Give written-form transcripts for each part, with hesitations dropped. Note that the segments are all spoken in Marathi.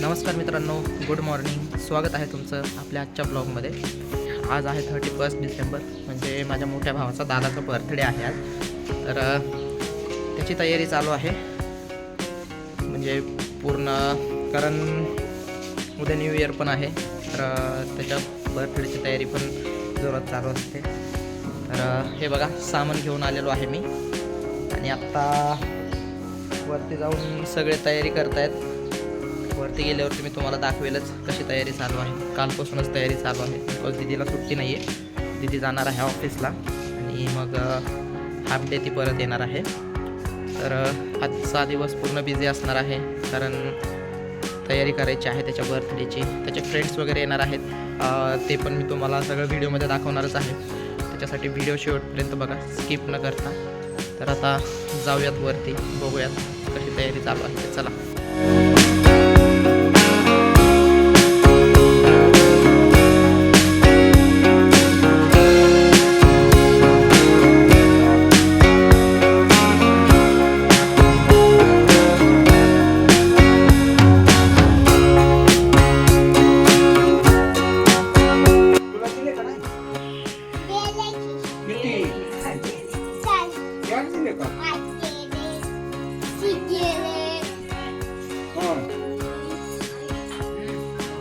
नमस्कार मित्रांनो, गुड मॉर्निंग. स्वागत आहे तुमचं आपल्या आजच्या ब्लॉगमध्ये. आज आहे 31 डिसेंबर, म्हणजे माझ्या मोठ्या भावाचा दादाचा बर्थडे आहे आज. तर त्याची तयारी चालू आहे, म्हणजे पूर्ण, कारण उद्या न्यू इयर पण आहे. तर त्याच्या बर्थडेची तयारी पण जोरात चालू असते. तर हे बघा, सामान घेऊन आलेलो आहे मी, आणि आत्ता वरती जाऊन सगळे तयारी करतायत. वरती गेल्यावरती मी तुम्हाला दाखवेलच कशी तयारी चालू आहे. कालपासूनच तयारी चालू आहे, बिकॉज दीदीला सुट्टी नाही आहे. दीदी जाणार आहे ऑफिसला, आणि मग हाफ डे ती परत येणार आहे. तर आजचा दिवस पूर्ण बिझी असणार आहे, कारण तयारी करायची आहे त्याच्या बर्थडेची. त्याचे फ्रेंड्स वगैरे येणार आहेत, ते पण मी तुम्हाला सगळं व्हिडिओमध्ये दाखवणारच आहे. त्याच्यासाठी व्हिडिओ शेवटपर्यंत बघा, स्किप न करता. तर आता जाऊयात वरती, बघूयात कशी तयारी चालू आहे. चला.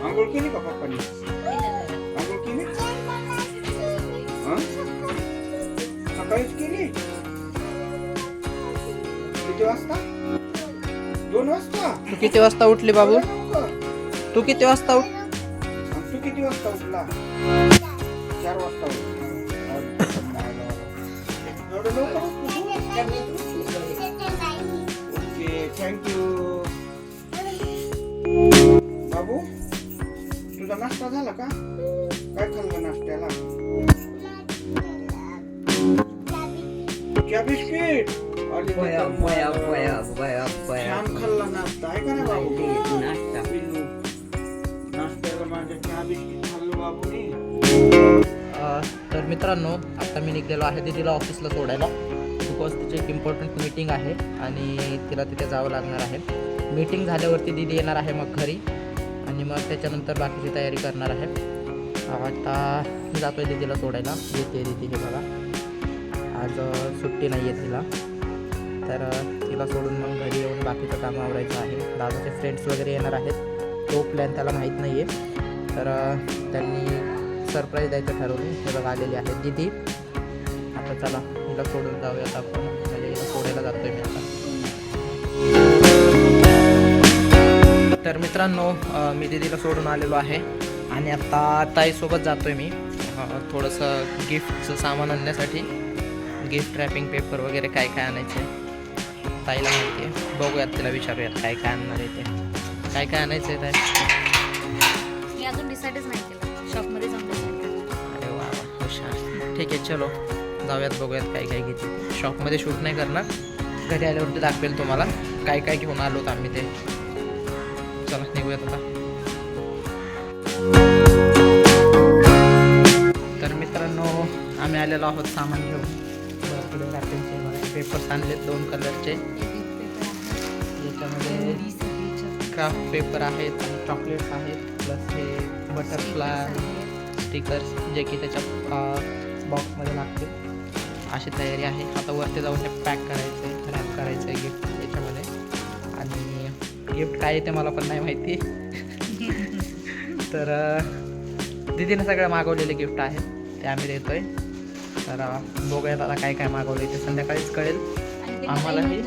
आंघोळ केली का पप्पानी? आंघोळ केली? सकाळीच केली? किती वाजता? 2 वाजता? तू किती वाजता उठली बाबू? तू किती वाजता उठ? तू किती वाजता उठला? 4 वाजता उठला. एवढं लवकर ओके, थँक्यू. बाबू, तुझा नाश्ता झाला का? काय खाल्लं नाश्त्याला? चहा बिस्किट. छान खाल्ला नाश्ता आहे का ना बाबू? नाश्त्याला माझ्या चहा बिस्किट खाल्लं बाबूने. तर मित्रांनो, आता मी निघलेलो आहे दीदीला ऑफिसला सोडायला, बिकॉज तिची एक इम्पॉर्टंट मीटिंग आहे आणि तिला तिथे जावं लागणार आहे. मीटिंग झाल्यावरती दीदी येणार आहे मग घरी, आणि मग त्याच्यानंतर बाकीची तयारी करणार आहे. आता जातो आहे दीदीला सोडायला. येते दीदी, हे बघा, आज सुट्टी नाही आहे तिला. तर तिला सोडून मग घरी येऊन बाकीचं काम आवरायचं आहे. दादाचे फ्रेंड्स वगैरे येणार आहेत, तो प्लॅन त्याला माहीत नाही आहे. तर त्यांनी सरप्राईज द्यायचं ठरवलं. हे बघा, आलेली आहे दीदी. आता चला, तिला सोडून जाऊयात आपण, म्हणजे हिला सोडायला जातो आहे मी आता. तर मित्रांनो, मी दीदीला सोडून आलेलो आहे, आणि आता ताईसोबत जातो आहे मी थोडंसं गिफ्टचं सामान आणण्यासाठी. गिफ्ट रॅपिंग पेपर वगैरे काय काय आणायचं आहे ताईला माहिती आहे. बघूयात, तिला विचारूयात काय काय आणणार आहे ते. काय काय आणायचं आहे ताई? मी अजून डिसाईडच नाही केलं, शॉपमध्ये जाऊन डिसाईड करणार. अरे वा वा, हुशार. ठीक आहे, चलो जाऊयात, बघूयात काय काय घेते. शॉपमध्ये शूट नाही करणार, घरी आल्यावरती दाखवेल तुम्हाला काय काय घेऊन आलो होतो आम्ही ते. चला निघूयात आता. तर मित्रांनो, आम्ही आलेलो आहोत सामान घेऊन. बर्थडे रॅपिंगचे पेपर्स आणलेत 2 कलरचे. याच्यामध्ये क्राफ्ट पेपर आहेत, चॉकलेट्स आहेत, प्लस हे बटरफ्लाय स्टिकर्स, जे की त्याच्या बॉक्समध्ये लागते. अशी तयारी आहे. आता वरती जाऊन हे पॅक करायचं आहे, रॅप करायचं आहे गिफ्ट याच्यामध्ये. आणि गिफ्ट काय आहे ते मला पण नाही माहिती. तर दीदीने सगळं मागवलेले गिफ्ट आहेत, ते आम्ही देतोय. तर बघूयात आता काय काय मागवलं ते संध्याकाळीच कळेल आम्हालाही.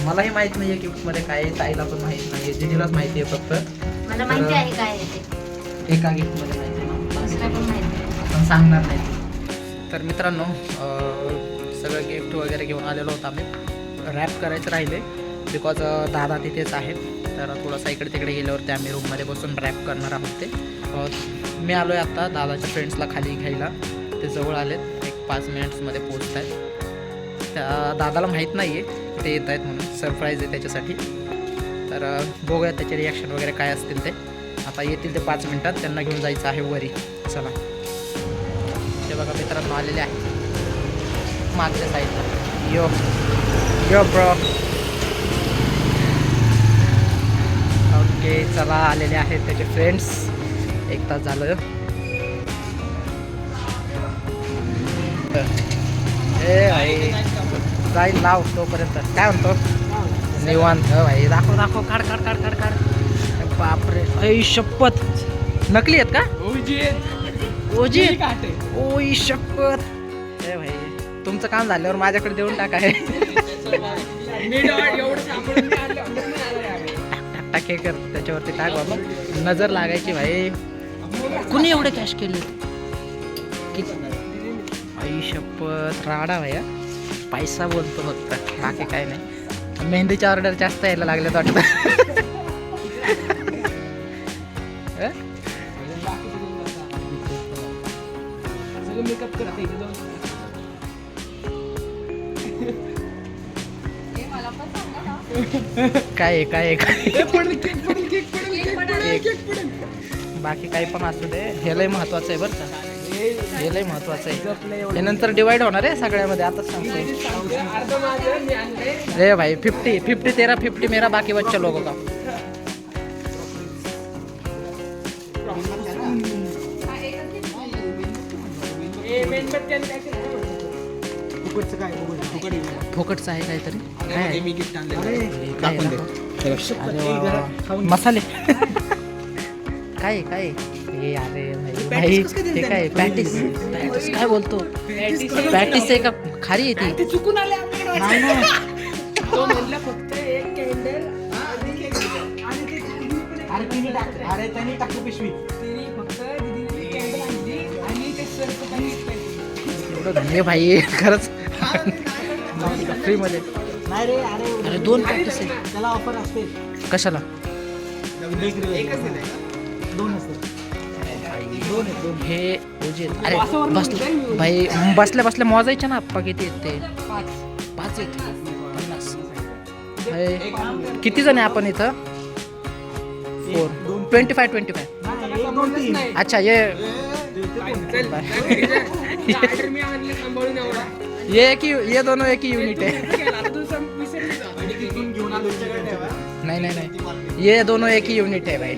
मलाही माहित नाही आहे गिफ्टमध्ये काय आहे, ताईला पण माहित नाही आहे, दीदीलाच माहिती आहे फक्त. मला माहिती आहे काय आहे ते. एका गिफ्टमध्ये माहिती आहे ना, दुसरा पण माहिती आहे, आपण सांगणार नाही. तर मित्रांनो, सगळं गिफ्ट वगैरे घेऊन आलेलो होतो आम्ही. रॅप करायचं राहिले, बिकॉज दादा तिथेच आहेत. तर थोडंसं इकडे तिकडे गेल्यावरती आम्ही रूममध्ये बसून रॅप करणार आहोत ते. मी आलो आहे आत्ता दादाच्या फ्रेंड्सला खाली घ्यायला. ते जवळ आलेत, एक 5 मिनिट्समध्ये पोचत आहेत. त्या दादाला माहीत नाही आहे ते येत आहेत म्हणून, सरप्राईज आहे त्याच्यासाठी. तर बघूयात त्याचे रिॲक्शन वगैरे काय असतील ते. आता येतील ते 5 मिनिटात, त्यांना घेऊन जायचं आहे वरी. चला, ते बघा मित्रांनो आलेले आहे मागच्या साईडला. यो यो ब्रो. ओके चला आलेले आहेत त्याचे फ्रेंड्स. 1 तास झालं. ए भाई जाईल लाव तोपर्यंत. काय म्हणतो निवांत भाई. दाखव दाखव. काढ काढ काढ काढ काढ. बापरे ऐ शपथ. नकली आहेत का? ओजी ओई शपथ. ए भाई तुमचं काम झाल्यावर माझ्याकडे देऊन टाका. हे टाक हे कर त्याच्यावरती टाक बाबा. नजर लागायची भाई. कुणी एवढे कॅश केले? आई शपथ राडा भाई. पैसा बोलतो फक्त बाकी काय नाही. मेहंदीच्या ऑर्डर जास्त यायला लागल्यात वाटतं. काय काय बाकी काही पण असू दे. हे लय महत्वाचं आहे बरं का. हे लय महत्वाचं आहे. हे नंतर डिवाइड होणार आहे सगळ्यामध्ये. आता सांगतोय रे भाई. 50 तेरा 50 मेरा बाकी बच्चे लोगों का. फुकटचं आहे काहीतरी. काय आहे? काय मसाले. काय काय हे अरे भाई हे काय पॅटीस. पॅटीस काय बोलतो? पॅटीस आहे का? खारी आहे ती. चुकून आले नाही ना. अरे त्यांनी टाकू पिशवी. हे भाई खरंच फ्री मध्ये. नाही रे. अरे 2 पॅटीस आहे. त्याला ऑफर असते. कशाला? हे ओजे. अरे बसले भाई. बसल्या बसल्या मोजायच्या ना. आप्पा किती आहेत ते? 5 आहेत. 50. किती जण आहे आपण इथं? 4 25. अच्छा ये ये दोनों एक ही यूनिट है. नहीं नहीं नहीं ये दोनों एक ही यूनिट है भाई.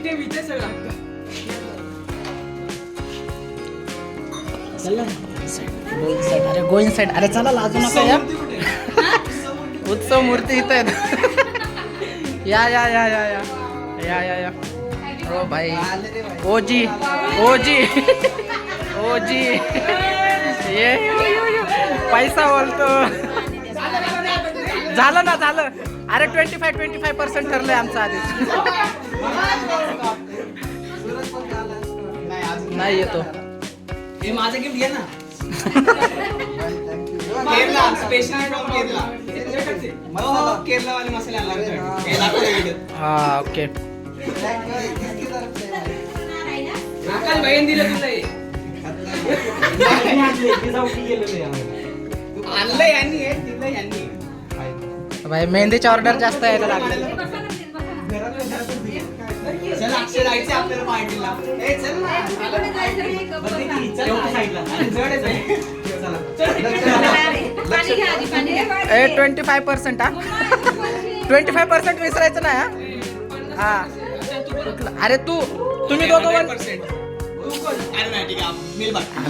अरे गो इन साइड. अरे चला लाजू नका या. उत्सव मूर्ती इथं आहेत. या या या या या या या या. ओ भाई ओजी ओजी ओजी. ये पैसा बोलतो. झालं ना झालं. अरे 25% ठरलंय आमचं आधीच. नाही येतो. हे माझं गिफ्ट घे ना. Kerala special from Kerala. केरला वाले मसाले आणला. हा ओके. काल बहीण दिलं तुला हे. आणलं यांनी हे दिलं यांनी. भाई मेहंदीची ऑर्डर जास्त यायला लागले. चल अक्षय जायचं आपल्याला पार्टीला. ए चल ना. जड आहे. ए 25% हा. 25% विसरायचं नाही हा. अरे तुम्ही दोघं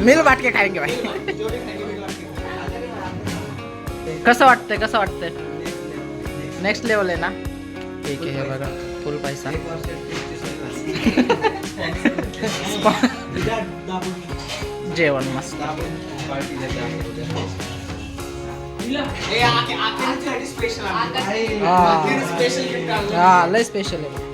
मिल बाटके खाएंगे भाई. कसं वाटतंय? नेक्स्ट लेवल आहे ना. ठीक आहे. हे बघा फुल पैसा. जेवण मस्त. हा लय स्पेशल आहे.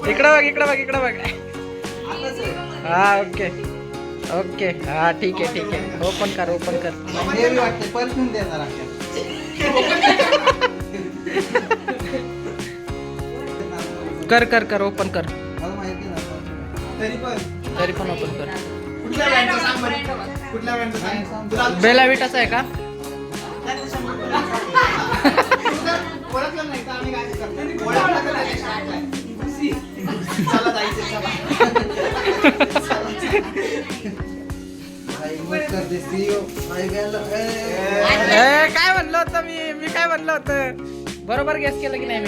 इकडं बघ. हा ओके ओके. हा ठीक आहे. ओपन कर. परफ्यूम देणार. कर ओपन कर. तरी पण ओपन कर. बेला विटाचा आहे का? ओळखलं नाही तर आम्ही काय करतो. काय म्हणलं होतं मी काय म्हणलं होतं बरोबर गॅस केलं की नाही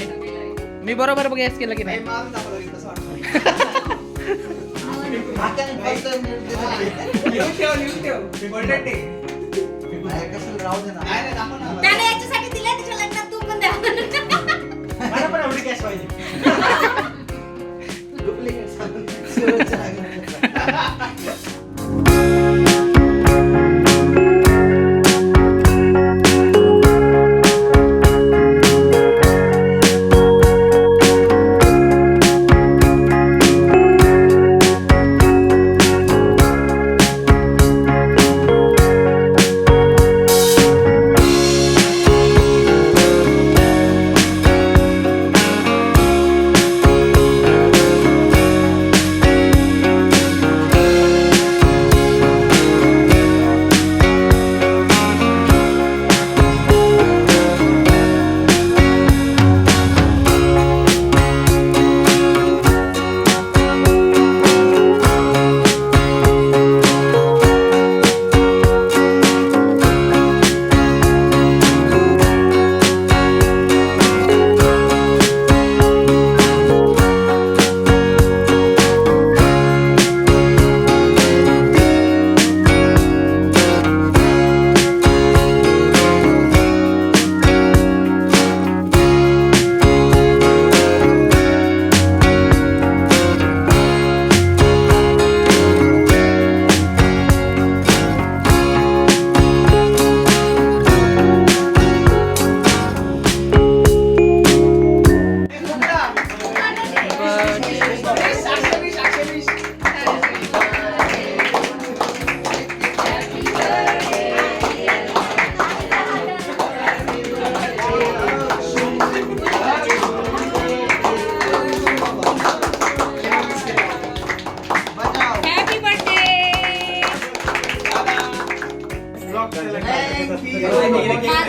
मी बरोबर गॅस केलं की नाही त्याने याच्यासाठी दिलंय त्याच्या लग्नात तू पण द्या माझं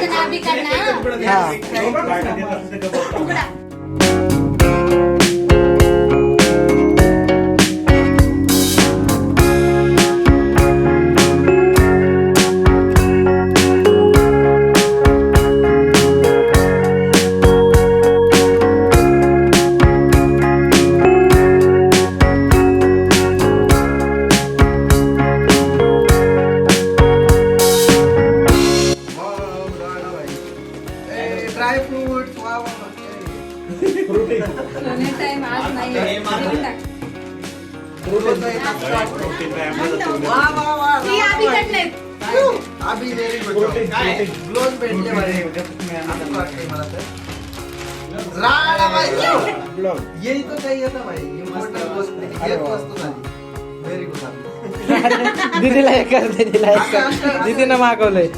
नाव बी काढ ड्राय फ्रूट दीदीला हे कर दीदीनं मागवलंय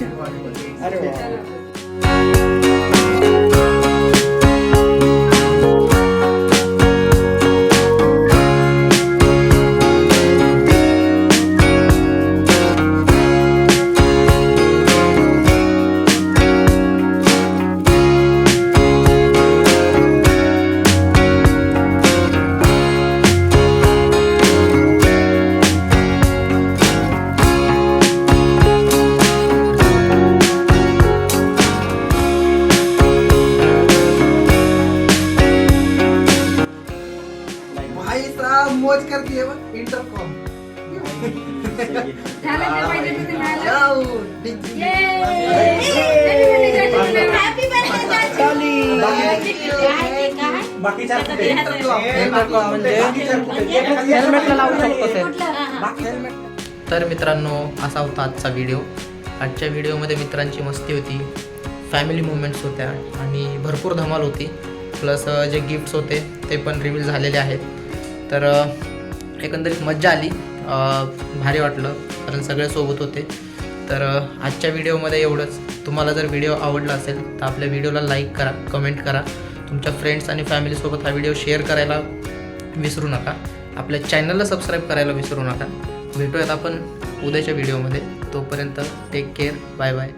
मौज करती है इंटरकॉम तर मित्रांनो असा होता आजचा व्हिडिओ. आजच्या व्हिडिओमध्ये मित्रांची मस्ती होती, फॅमिली मुवमेंट्स होत्या आणि भरपूर धमाल होती. प्लस जे गिफ्ट्स होते ते पण रिव्हील झालेले आहेत. तर एकंदरीत मज्जा आली, भारी वाटलं कारण सगळे सोबत होते. तर आजच्या व्हिडिओमध्ये एवढंच. तुम्हाला जर व्हिडिओ आवडला असेल तर आपल्या व्हिडिओला लाईक करा, कमेंट करा, तुमच्या फ्रेंड्स आणि फॅमिलीसोबत हा व्हिडिओ शेअर करायला विसरू नका. आपल्या चॅनलला सबस्क्राईब करायला विसरू नका. भेटूयात आपण उद्याच्या व्हिडिओमध्ये. तोपर्यंत टेक केअर, बाय बाय.